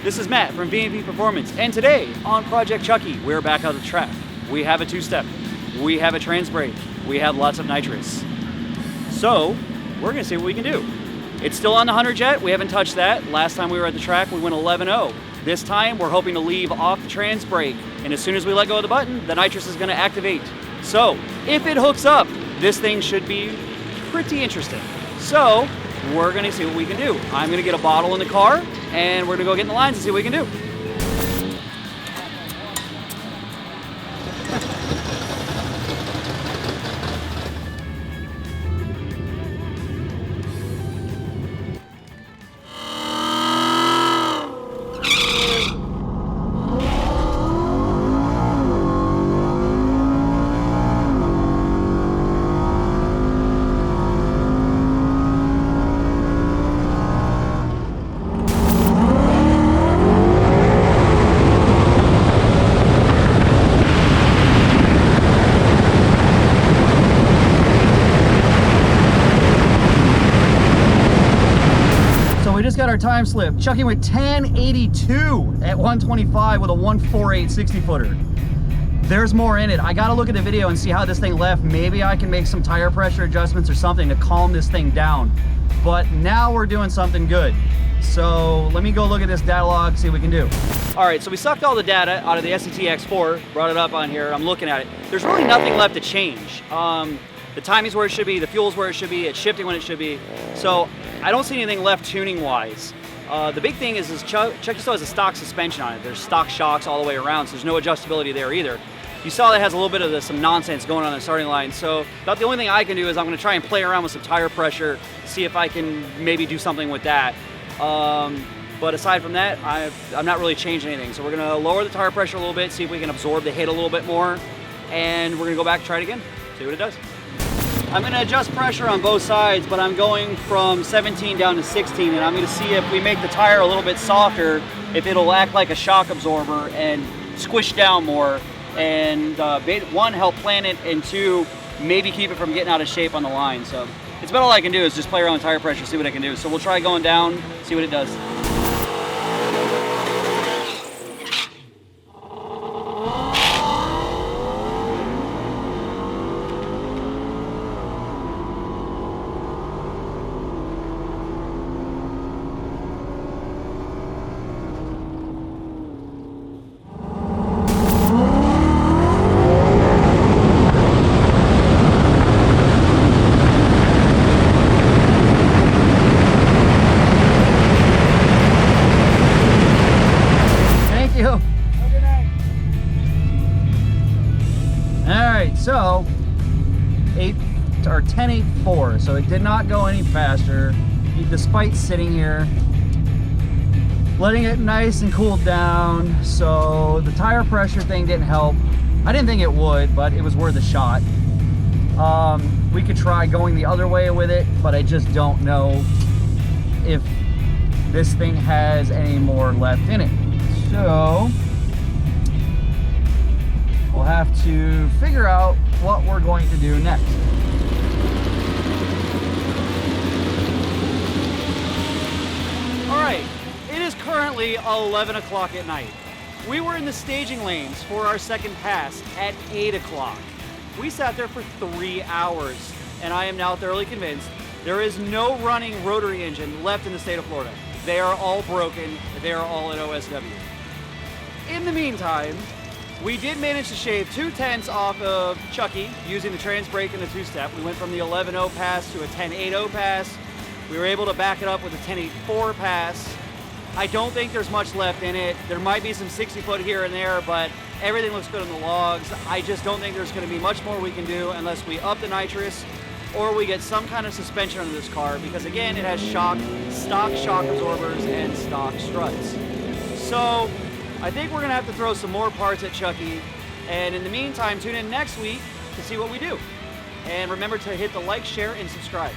This is Matt from V&V Performance, and today on Project Chucky, we're back on the track. We have a two-step, we have a trans brake, we have lots of nitrous. So, we're gonna see what we can do. It's still on the 100 jet, we haven't touched that. Last time we were at the track, we went 11.0. This time, we're hoping to leave off the trans brake, and as soon as we let go of the button, the nitrous is gonna activate. So, if it hooks up, this thing should be pretty interesting. So, we're gonna see what we can do. I'm gonna get a bottle in the car, and we're gonna go get in the lines and see what we can do. We just got our time slip. Chucky went 1082 at 125 with a 148 60 footer. There's more in it. I gotta look at the video and see how this thing left. Maybe I can make some tire pressure adjustments or something to calm this thing down. But now we're doing something good. So let me go look at this data log, see what we can do. All right, so we sucked all the data out of the SCT X4, brought it up on here. I'm looking at it. There's really nothing left to change. The timing's where it should be, the fuel's where it should be, it's shifting when it should be. So I don't see anything left tuning-wise. The big thing is Chucky still has a stock suspension on it. There's stock shocks all the way around, so there's no adjustability there either. You saw that has a little bit of some nonsense going on the starting line, so about the only thing I can do is I'm gonna try and play around with some tire pressure, see if I can maybe do something with that. But aside from that, I'm not really changing anything. So we're gonna lower the tire pressure a little bit, see if we can absorb the hit a little bit more, and we're gonna go back and try it again, see what it does. I'm gonna adjust pressure on both sides, but I'm going from 17 down to 16, and I'm gonna see if we make the tire a little bit softer, if it'll act like a shock absorber and squish down more, and one, help plant it, and two, maybe keep it from getting out of shape on the line. So it's about all I can do is just play around with tire pressure, see what I can do. So we'll try going down, see what it does. Alright, so 10.84, so it did not go any faster despite sitting here, letting it nice and cooled down. So the tire pressure thing didn't help. I didn't think it would, but it was worth a shot. We could try going the other way with it, but I just don't know if this thing has any more left in it. So we'll have to figure out what we're going to do next. All right, it is currently 11 o'clock at night. We were in the staging lanes for our second pass at 8 o'clock. We sat there for 3 hours, and I am now thoroughly convinced there is no running rotary engine left in the state of Florida. They are all broken, they are all at OSW. In the meantime, we did manage to shave 2/10 off of Chucky using the trans brake and the two-step. We went from the 11.0 pass to a 10.80 pass. We were able to back it up with a 10.84 pass. I don't think there's much left in it. There might be some 60 foot here and there, but everything looks good on the logs. I just don't think there's gonna be much more we can do unless we up the nitrous or we get some kind of suspension on this car, because again, it has stock shock absorbers and stock struts. So I think we're gonna have to throw some more parts at Chucky, and in the meantime, tune in next week to see what we do. And remember to hit the like, share, and subscribe.